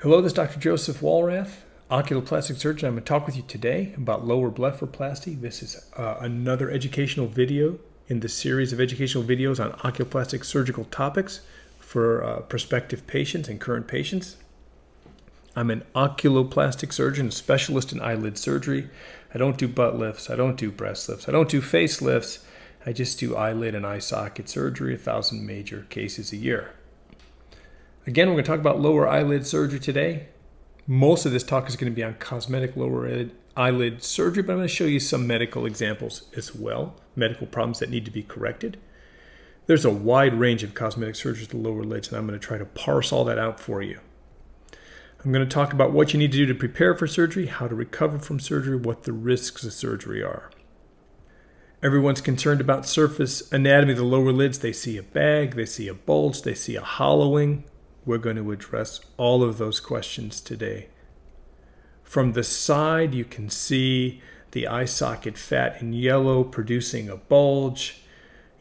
Hello, this is Dr. Joseph Walrath, oculoplastic surgeon. I'm going to talk with you today about lower blepharoplasty. This is another educational video in the series of educational videos on oculoplastic surgical topics for prospective patients and current patients. I'm an oculoplastic surgeon, a specialist in eyelid surgery. I don't do butt lifts. I don't do breast lifts. I don't do face lifts. I just do eyelid and eye socket surgery, 1,000 major cases a year. Again, we're going to talk about lower eyelid surgery today. Most of this talk is going to be on cosmetic lower eyelid surgery, but I'm going to show you some medical examples as well, medical problems that need to be corrected. There's a wide range of cosmetic surgeries to lower lids, and I'm going to try to parse all that out for you. I'm going to talk about what you need to do to prepare for surgery, how to recover from surgery, what the risks of surgery are. Everyone's concerned about surface anatomy of the lower lids. They see a bag, they see a bulge, they see a hollowing. We're going to address all of those questions today. From the side, you can see the eye socket fat in yellow producing a bulge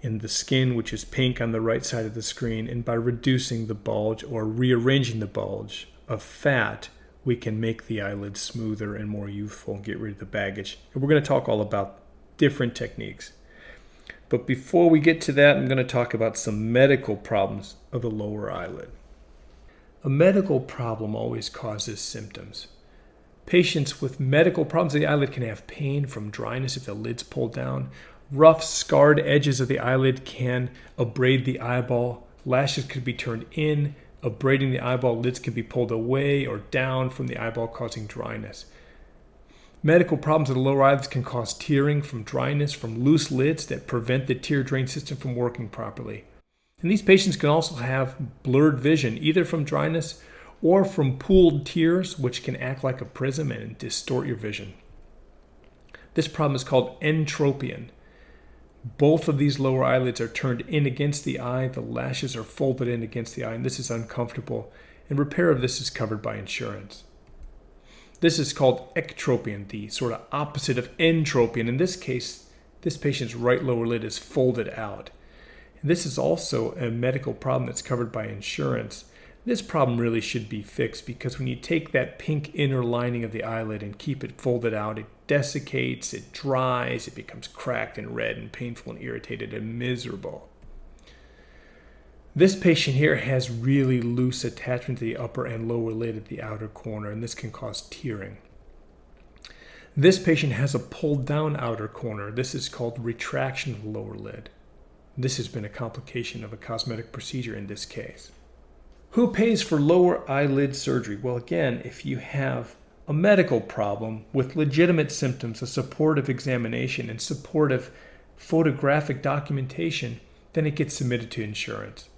in the skin, which is pink on the right side of the screen. And by reducing the bulge or rearranging the bulge of fat, we can make the eyelid smoother and more youthful and get rid of the baggage. And we're going to talk all about different techniques. But before we get to that, I'm going to talk about some medical problems of the lower eyelid. A medical problem always causes symptoms. Patients with medical problems of the eyelid can have pain from dryness if the lid's pulled down. Rough, scarred edges of the eyelid can abrade the eyeball. Lashes could be turned in, abrading the eyeball. Lids can be pulled away or down from the eyeball, causing dryness. Medical problems of the lower eyelids can cause tearing from dryness, from loose lids that prevent the tear drain system from working properly. And these patients can also have blurred vision, either from dryness or from pooled tears, which can act like a prism and distort your vision. This problem is called entropion. Both of these lower eyelids are turned in against the eye. The lashes are folded in against the eye, and this is uncomfortable. And repair of this is covered by insurance. This is called ectropion, the sort of opposite of entropion. In this case, this patient's right lower lid is folded out. This is also a medical problem that's covered by insurance. This problem really should be fixed because when you take that pink inner lining of the eyelid and keep it folded out, it desiccates, it dries, it becomes cracked and red and painful and irritated and miserable. This patient here has really loose attachment to the upper and lower lid at the outer corner, and this can cause tearing. This patient has a pulled down outer corner. This is called retraction of the lower lid. This has been a complication of a cosmetic procedure in this case. Who pays for lower eyelid surgery? Well, again, if you have a medical problem with legitimate symptoms, a supportive examination, and supportive photographic documentation, then it gets submitted to insurance.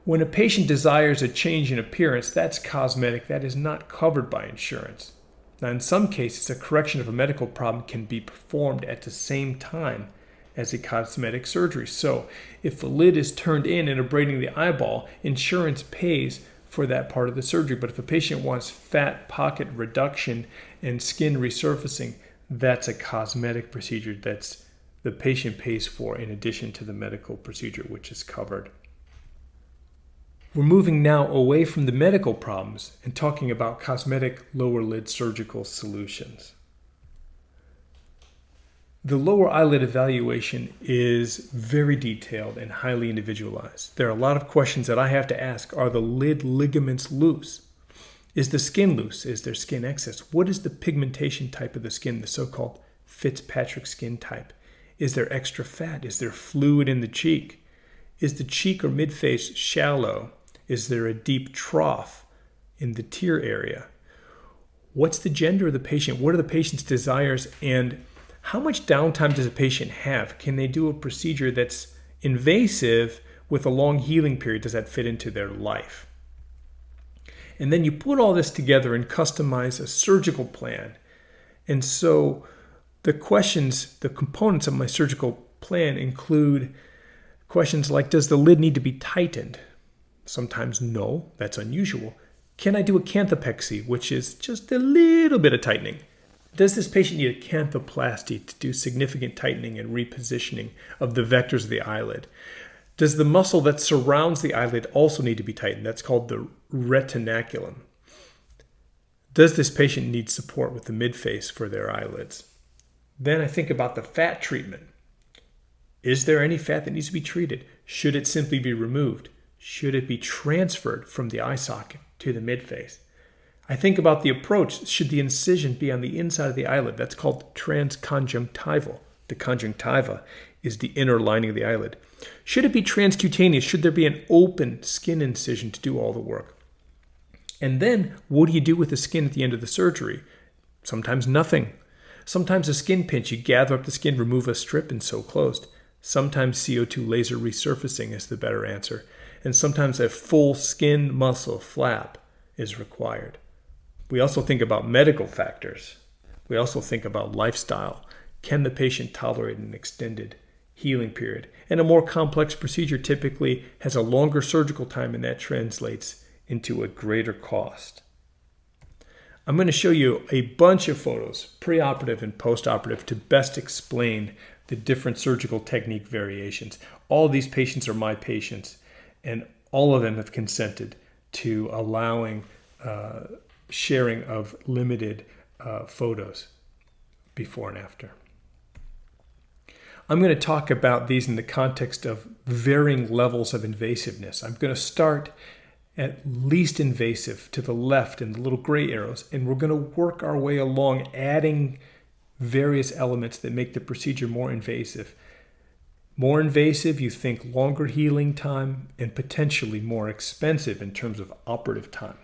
When a patient desires a change in appearance, that's cosmetic. That is not covered by insurance. Now, in some cases, a correction of a medical problem can be performed at the same time as a cosmetic surgery. So if the lid is turned in and abrading the eyeball, insurance pays for that part of the surgery. But if a patient wants fat pocket reduction and skin resurfacing, that's a cosmetic procedure that's the patient pays for in addition to the medical procedure, which is covered. We're moving now away from the medical problems and talking about cosmetic lower lid surgical solutions. The lower eyelid evaluation is very detailed and highly individualized. There are a lot of questions that I have to ask. Are the lid ligaments loose? Is the skin loose? Is there skin excess? What is the pigmentation type of the skin, the so-called Fitzpatrick skin type? Is there extra fat? Is there fluid in the cheek? Is the cheek or midface shallow? Is there a deep trough in the tear area? What's the gender of the patient? What are the patient's desires? And how much downtime does a patient have? Can they do a procedure that's invasive with a long healing period? Does that fit into their life? And then you put all this together and customize a surgical plan. And so the questions, the components of my surgical plan include questions like, does the lid need to be tightened? Sometimes no, that's unusual. Can I do a canthopexy, which is just a little bit of tightening? Does this patient need a canthoplasty to do significant tightening and repositioning of the vectors of the eyelid? Does the muscle that surrounds the eyelid also need to be tightened? That's called the retinaculum. Does this patient need support with the midface for their eyelids? Then I think about the fat treatment. Is there any fat that needs to be treated? Should it simply be removed? Should it be transferred from the eye socket to the midface? I think about the approach. Should the incision be on the inside of the eyelid? That's called transconjunctival. The conjunctiva is the inner lining of the eyelid. Should it be transcutaneous? Should there be an open skin incision to do all the work? And then, what do you do with the skin at the end of the surgery? Sometimes nothing. Sometimes a skin pinch. You gather up the skin, remove a strip, and sew closed. Sometimes CO2 laser resurfacing is the better answer. And sometimes a full skin muscle flap is required. We also think about medical factors. We also think about lifestyle. Can the patient tolerate an extended healing period? And a more complex procedure typically has a longer surgical time, and that translates into a greater cost. I'm going to show you a bunch of photos, preoperative and postoperative, to best explain the different surgical technique variations. All of these patients are my patients, and all of them have consented to allowing sharing of limited photos before and after. I'm going to talk about these in the context of varying levels of invasiveness. I'm going to start at least invasive to the left in the little gray arrows, and we're going to work our way along adding various elements that make the procedure more invasive. More invasive, you think longer healing time and potentially more expensive in terms of operative time.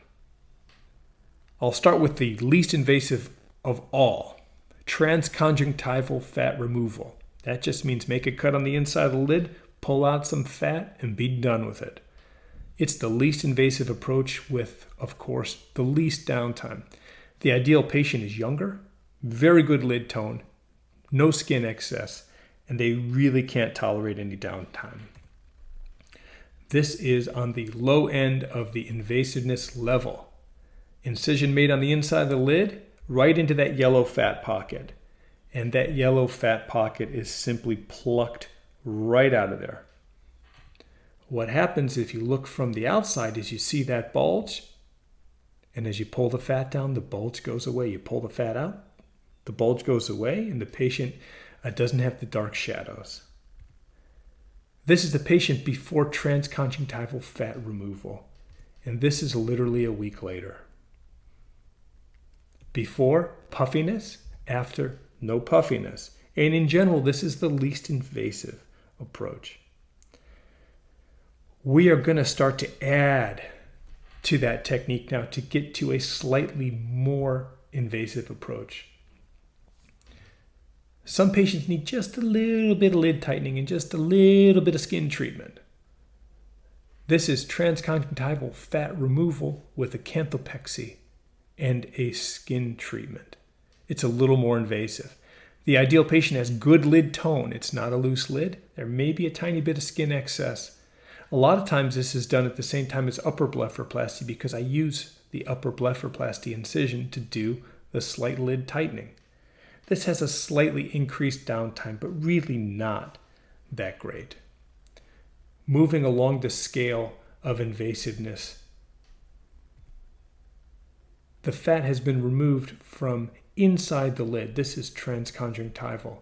I'll start with the least invasive of all, transconjunctival fat removal. That just means make a cut on the inside of the lid, pull out some fat, and be done with it. It's the least invasive approach with, of course, the least downtime. The ideal patient is younger, very good lid tone, no skin excess, and they really can't tolerate any downtime. This is on the low end of the invasiveness level. Incision made on the inside of the lid, right into that yellow fat pocket. And that yellow fat pocket is simply plucked right out of there. What happens if you look from the outside is you see that bulge, and as you pull the fat down, the bulge goes away. You pull the fat out, the bulge goes away, and the patient doesn't have the dark shadows. This is the patient before transconjunctival fat removal, and this is literally a week later. Before, puffiness. After, no puffiness. And in general, this is the least invasive approach. We are going to start to add to that technique now to get to a slightly more invasive approach. Some patients need just a little bit of lid tightening and just a little bit of skin treatment. This is transconjunctival fat removal with a canthopexy and a skin treatment. It's a little more invasive. The ideal patient has good lid tone. It's not a loose lid. There may be a tiny bit of skin excess. A lot of times this is done at the same time as upper blepharoplasty because I use the upper blepharoplasty incision to do the slight lid tightening. This has a slightly increased downtime, but really not that great. Moving along the scale of invasiveness, the fat has been removed from inside the lid. This is transconjunctival.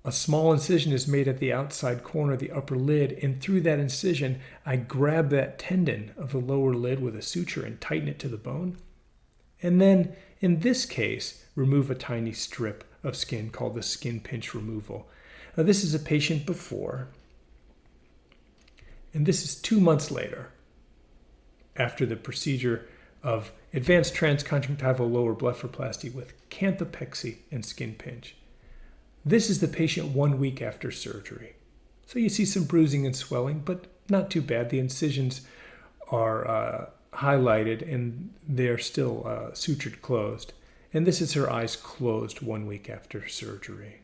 A small incision is made at the outside corner of the upper lid, and through that incision, I grab that tendon of the lower lid with a suture and tighten it to the bone. And then, in this case, remove a tiny strip of skin called the skin pinch removal. Now, this is a patient before, and this is 2 months later after the procedure of advanced transconjunctival lower blepharoplasty with canthopexy and skin pinch. This is the patient 1 week after surgery. So you see some bruising and swelling, but not too bad. The incisions are highlighted and they're still sutured closed. And this is her eyes closed 1 week after surgery.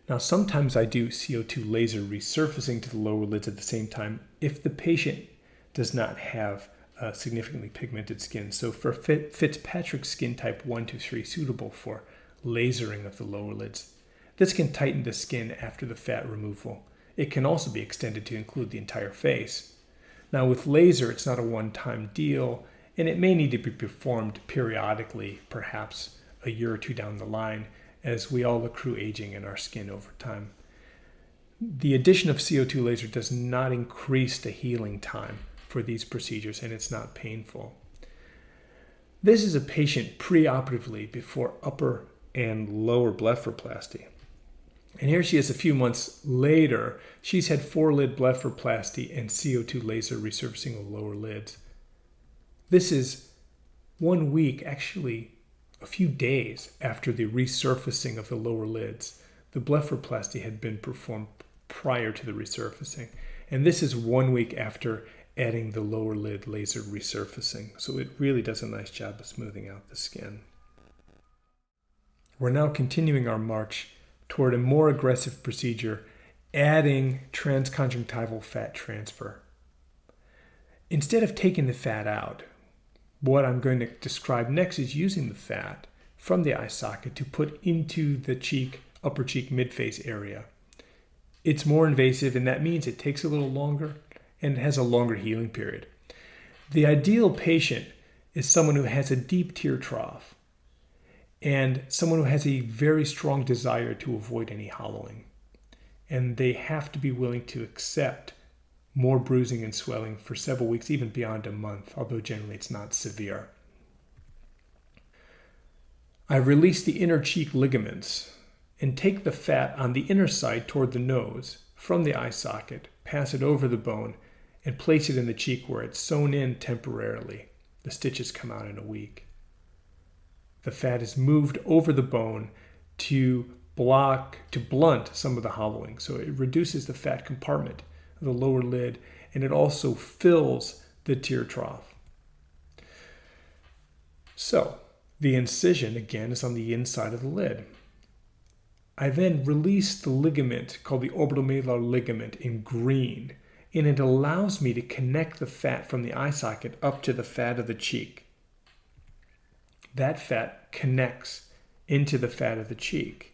Now, sometimes I do CO2 laser resurfacing to the lower lids at the same time if the patient does not have significantly pigmented skin. So for Fitzpatrick skin type 1 to 3, suitable for lasering of the lower lids. This can tighten the skin after the fat removal. It can also be extended to include the entire face. Now with laser, it's not a one-time deal. and it may need to be performed periodically, perhaps a year or two down the line, as we all accrue aging in our skin over time. The addition of CO2 laser does not increase the healing time for these procedures, and it's not painful. This is a patient preoperatively before upper and lower blepharoplasty. And here she is a few months later. She's had 4-lid blepharoplasty and CO2 laser resurfacing of lower lids. This is 1 week, actually a few days after the resurfacing of the lower lids. The blepharoplasty had been performed prior to the resurfacing. And this is 1 week after adding the lower lid laser resurfacing. So it really does a nice job of smoothing out the skin. We're now continuing our march toward a more aggressive procedure, adding transconjunctival fat transfer. Instead of taking the fat out, what I'm going to describe next is using the fat from the eye socket to put into the cheek, upper cheek, midface area. It's more invasive, and that means it takes a little longer and has a longer healing period. The ideal patient is someone who has a deep tear trough and someone who has a very strong desire to avoid any hollowing. And they have to be willing to accept more bruising and swelling for several weeks, even beyond a month, although generally it's not severe. I release the inner cheek ligaments and take the fat on the inner side toward the nose from the eye socket, pass it over the bone, and place it in the cheek where it's sewn in temporarily. The stitches come out in a week. The fat is moved over the bone to blunt some of the hollowing. So it reduces the fat compartment of the lower lid, and it also fills the tear trough. So the incision, again, is on the inside of the lid. I then release the ligament called the orbitomalar ligament in green, and it allows me to connect the fat from the eye socket up to the fat of the cheek. That fat connects into the fat of the cheek.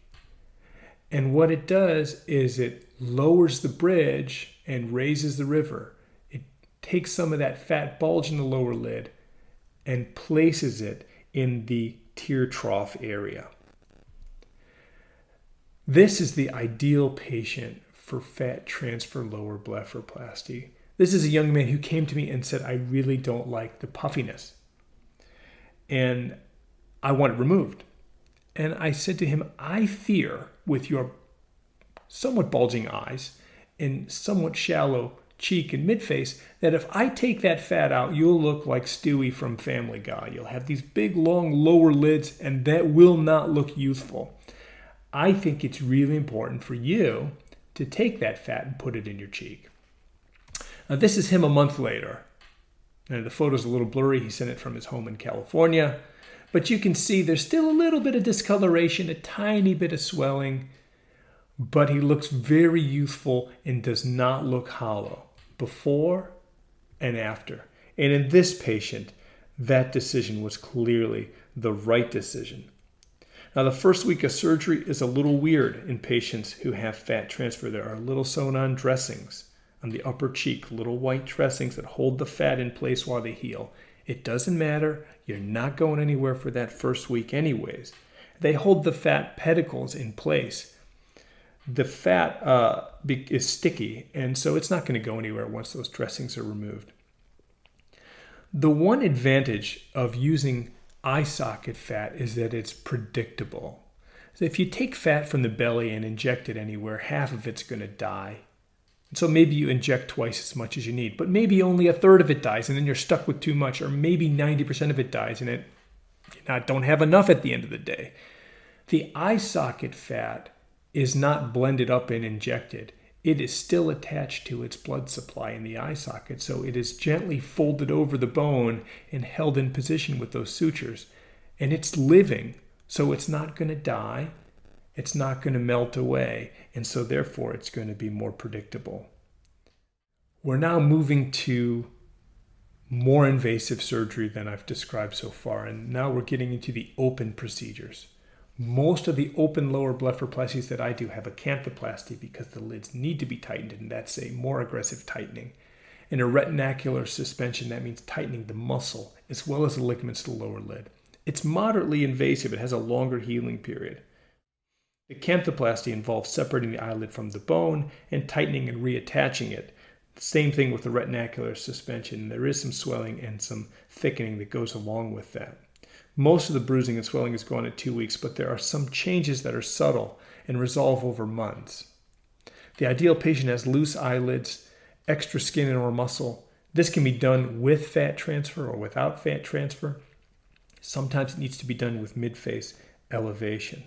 And what it does is it lowers the bridge and raises the river. It takes some of that fat bulge in the lower lid and places it in the tear trough area. This is the ideal patient for fat transfer lower blepharoplasty. This is a young man who came to me and said, I really don't like the puffiness, and I want it removed. And I said to him, I fear with your somewhat bulging eyes and somewhat shallow cheek and midface that if I take that fat out, you'll look like Stewie from Family Guy. You'll have these big, long lower lids, and that will not look youthful. I think it's really important for you to take that fat and put it in your cheek. Now, this is him a month later. And the photo's a little blurry. He sent it from his home in California. But you can see there's still a little bit of discoloration, a tiny bit of swelling, but he looks very youthful and does not look hollow before and after. And in this patient, that decision was clearly the right decision. Now, the first week of surgery is a little weird in patients who have fat transfer. There are little sewn-on dressings on the upper cheek, little white dressings that hold the fat in place while they heal. It doesn't matter. You're not going anywhere for that first week anyways. They hold the fat pedicles in place. The fat is sticky, and so it's not going to go anywhere once those dressings are removed. The one advantage of using eye socket fat is that it's predictable. So if you take fat from the belly and inject it anywhere, half of it's going to die. And so maybe you inject twice as much as you need, but maybe only a third of it dies, and then you're stuck with too much, or maybe 90% of it dies, and you don't have enough at the end of the day. The eye socket fat is not blended up and injected. It is still attached to its blood supply in the eye socket, so it is gently folded over the bone and held in position with those sutures. And it's living, so it's not going to die. It's not going to melt away, and so therefore it's going to be more predictable. We're now moving to more invasive surgery than I've described so far, and now we're getting into the open procedures. Most of the open lower blepharoplasties that I do have a canthoplasty because the lids need to be tightened, and that's a more aggressive tightening. and a retinacular suspension. That means tightening the muscle as well as the ligaments of the lower lid. It's moderately invasive. It has a longer healing period. The canthoplasty involves separating the eyelid from the bone and tightening and reattaching it. Same thing with the retinacular suspension. There is some swelling and some thickening that goes along with that. Most of the bruising and swelling is gone at 2 weeks, but there are some changes that are subtle and resolve over months. The ideal patient has loose eyelids, extra skin and or muscle. This can be done with fat transfer or without fat transfer. Sometimes it needs to be done with midface elevation.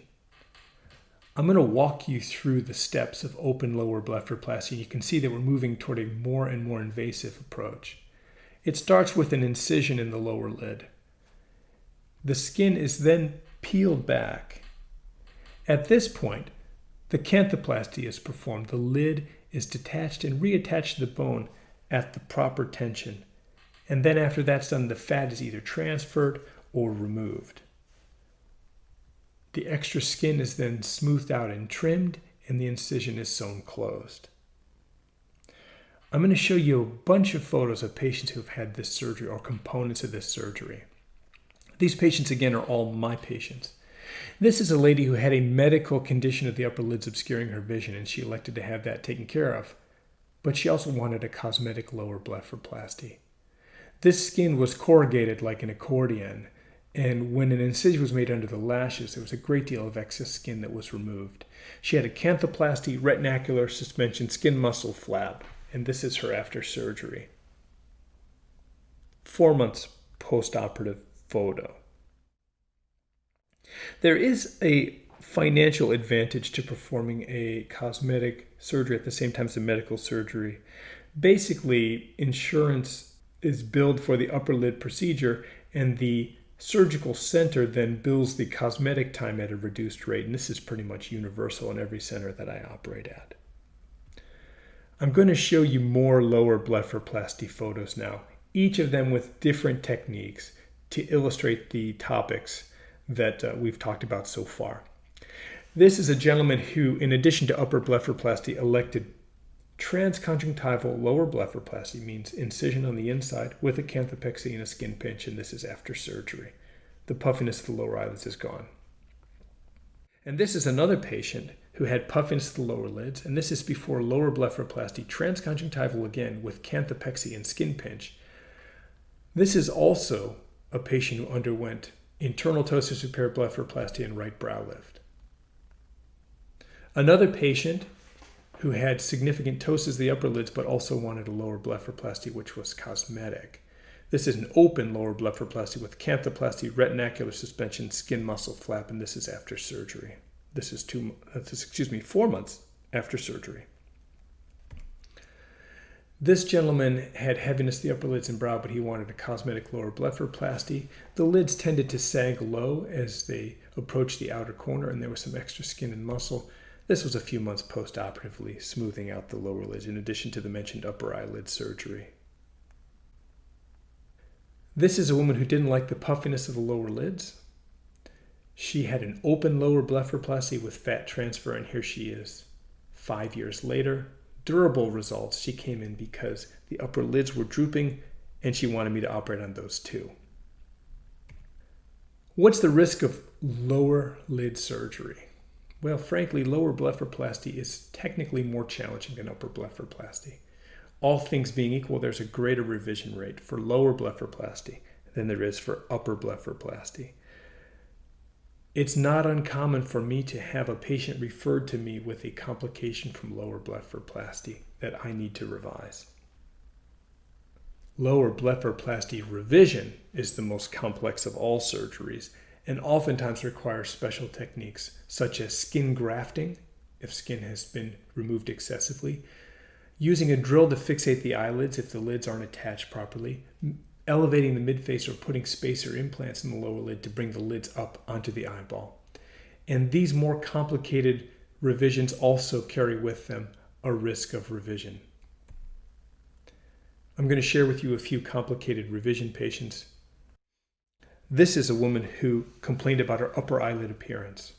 I'm going to walk you through the steps of open lower blepharoplasty. You can see that we're moving toward a more and more invasive approach. It starts with an incision in the lower lid. The skin is then peeled back. At this point, the canthoplasty is performed. The lid is detached and reattached to the bone at the proper tension. And then after that's done, the fat is either transferred or removed. The extra skin is then smoothed out and trimmed, and the incision is sewn closed. I'm going to show you a bunch of photos of patients who have had this surgery or components of this surgery. These patients, again, are all my patients. This is a lady who had a medical condition of the upper lids obscuring her vision, and she elected to have that taken care of. But she also wanted a cosmetic lower blepharoplasty. This skin was corrugated like an accordion, and when an incision was made under the lashes, there was a great deal of excess skin that was removed. She had a canthoplasty, retinacular suspension, skin muscle flap, and this is her after surgery. 4 months post-operative photo. There is a financial advantage to performing a cosmetic surgery at the same time as a medical surgery. Basically, insurance is billed for the upper lid procedure, and the surgical center then bills the cosmetic time at a reduced rate, and this is pretty much universal in every center that I operate at. I'm going to show you more lower blepharoplasty photos now, each of them with different techniques to illustrate the topics that we've talked about so far. This is a gentleman who, in addition to upper blepharoplasty, elected transconjunctival lower blepharoplasty, means incision on the inside with a canthopexy and a skin pinch, and this is after surgery. The puffiness of the lower eyelids is gone. And this is another patient who had puffiness of the lower lids, and this is before lower blepharoplasty, transconjunctival again with canthopexy and skin pinch. This is also a patient who underwent internal ptosis repair blepharoplasty and right brow lift. Another patient who had significant ptosis of the upper lids but also wanted a lower blepharoplasty, which was cosmetic. This is an open lower blepharoplasty with canthoplasty, retinacular suspension, skin muscle flap, and this is after surgery. This is 4 months after surgery. This gentleman had heaviness of the upper lids and brow, but he wanted a cosmetic lower blepharoplasty. The lids tended to sag low as they approached the outer corner, and there was some extra skin and muscle. This was a few months post-operatively, smoothing out the lower lids, in addition to the mentioned upper eyelid surgery. This is a woman who didn't like the puffiness of the lower lids. She had an open lower blepharoplasty with fat transfer, and here she is 5 years later. Durable results. She came in because the upper lids were drooping, and she wanted me to operate on those too. What's the risk of lower lid surgery? Well, frankly, lower blepharoplasty is technically more challenging than upper blepharoplasty. All things being equal, there's a greater revision rate for lower blepharoplasty than there is for upper blepharoplasty. It's not uncommon for me to have a patient referred to me with a complication from lower blepharoplasty that I need to revise. Lower blepharoplasty revision is the most complex of all surgeries and oftentimes requires special techniques such as skin grafting, if skin has been removed excessively, using a drill to fixate the eyelids if the lids aren't attached properly, elevating the midface or putting spacer implants in the lower lid to bring the lids up onto the eyeball. And these more complicated revisions also carry with them a risk of revision. I'm going to share with you a few complicated revision patients. This is a woman who complained about her upper eyelid appearance.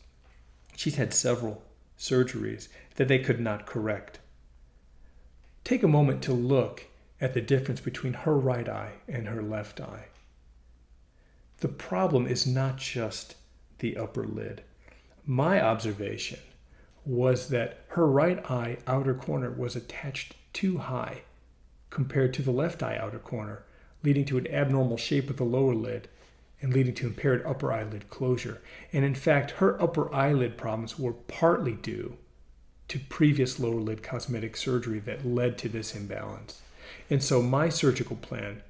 She's had several surgeries that they could not correct. Take a moment to look at the difference between her right eye and her left eye. The problem is not just the upper lid. My observation was that her right eye outer corner was attached too high compared to the left eye outer corner, leading to an abnormal shape of the lower lid and leading to impaired upper eyelid closure. And in fact, her upper eyelid problems were partly due to previous lower lid cosmetic surgery that led to this imbalance. And so my surgical plan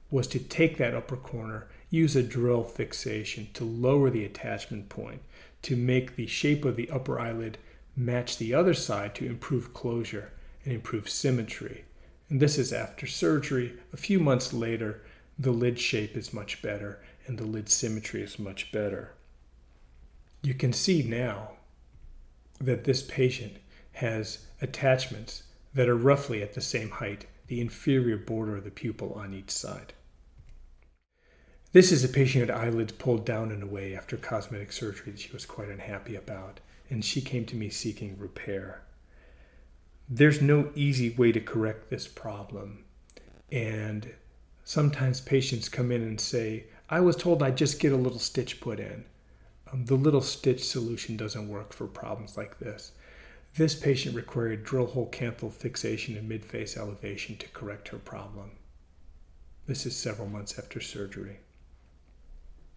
was to take that upper corner, use a drill fixation to lower the attachment point, to make the shape of the upper eyelid match the other side to improve closure and improve symmetry. And this is after surgery. A few months later, the lid shape is much better and the lid symmetry is much better. You can see now that this patient has attachments that are roughly at the same height, the inferior border of the pupil on each side. This is a patient who had eyelids pulled down and away after cosmetic surgery that she was quite unhappy about, and she came to me seeking repair. There's no easy way to correct this problem, and sometimes patients come in and say, I was told I'd just get a little stitch put in. The little stitch solution doesn't work for problems like this. This patient required drill hole canthal fixation and mid-face elevation to correct her problem. This is several months after surgery.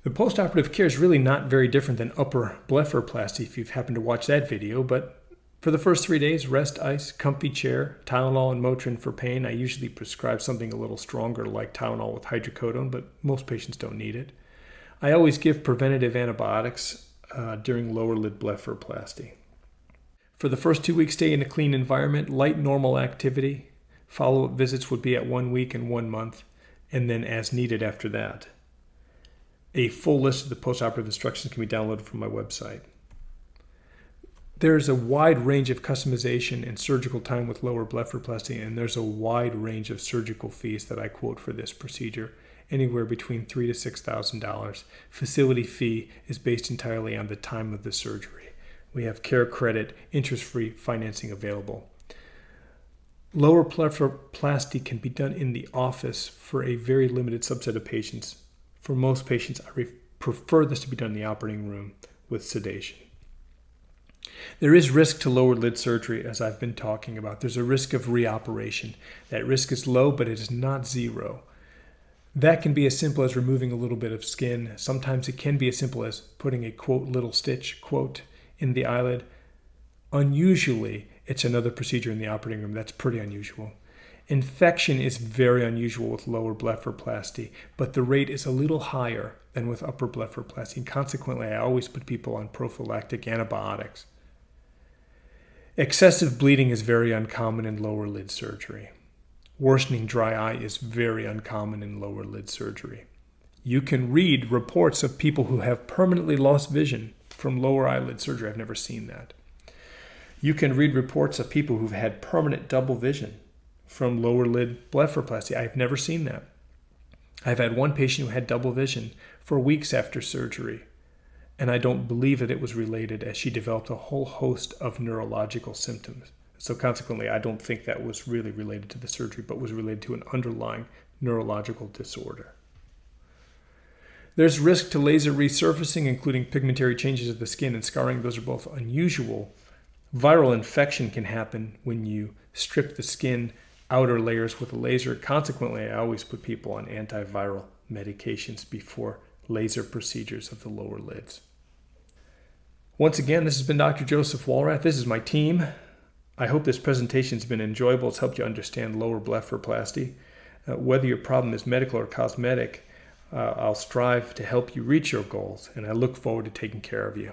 The postoperative care is really not very different than upper blepharoplasty if you've happened to watch that video, but for the first 3 days, rest, ice, comfy chair, Tylenol and Motrin for pain. I usually prescribe something a little stronger like Tylenol with hydrocodone, but most patients don't need it. I always give preventative antibiotics during lower lid blepharoplasty. For the first 2 weeks, stay in a clean environment, light normal activity. Follow-up visits would be at 1 week and 1 month, and then as needed after that. A full list of the postoperative instructions can be downloaded from my website. There's a wide range of customization and surgical time with lower blepharoplasty, and there's a wide range of surgical fees that I quote for this procedure, anywhere between $3,000 to $6,000. Facility fee is based entirely on the time of the surgery. We have care credit, interest-free financing available. Lower blepharoplasty can be done in the office for a very limited subset of patients. For most patients, I prefer this to be done in the operating room with sedation. There is risk to lower lid surgery, as I've been talking about. There's a risk of reoperation. That risk is low, but it is not zero. That can be as simple as removing a little bit of skin. Sometimes it can be as simple as putting a, quote, little stitch, quote, in the eyelid. Unusually, it's another procedure in the operating room. That's pretty unusual. Infection is very unusual with lower blepharoplasty, but the rate is a little higher than with upper blepharoplasty. And consequently, I always put people on prophylactic antibiotics. Excessive bleeding is very uncommon in lower lid surgery. Worsening dry eye is very uncommon in lower lid surgery. You can read reports of people who have permanently lost vision from lower eyelid surgery. I've never seen that. You can read reports of people who've had permanent double vision from lower lid blepharoplasty. I've never seen that. I've had one patient who had double vision for weeks after surgery, and I don't believe that it was related, as she developed a whole host of neurological symptoms. So consequently, I don't think that was really related to the surgery, but was related to an underlying neurological disorder. There's risk to laser resurfacing, including pigmentary changes of the skin and scarring. Those are both unusual. Viral infection can happen when you strip the skin outer layers with a laser. Consequently, I always put people on antiviral medications before laser procedures of the lower lids. Once again, this has been Dr. Joseph Walrath. This is my team. I hope this presentation has been enjoyable. It's helped you understand lower blepharoplasty. Whether your problem is medical or cosmetic, I'll strive to help you reach your goals, and I look forward to taking care of you.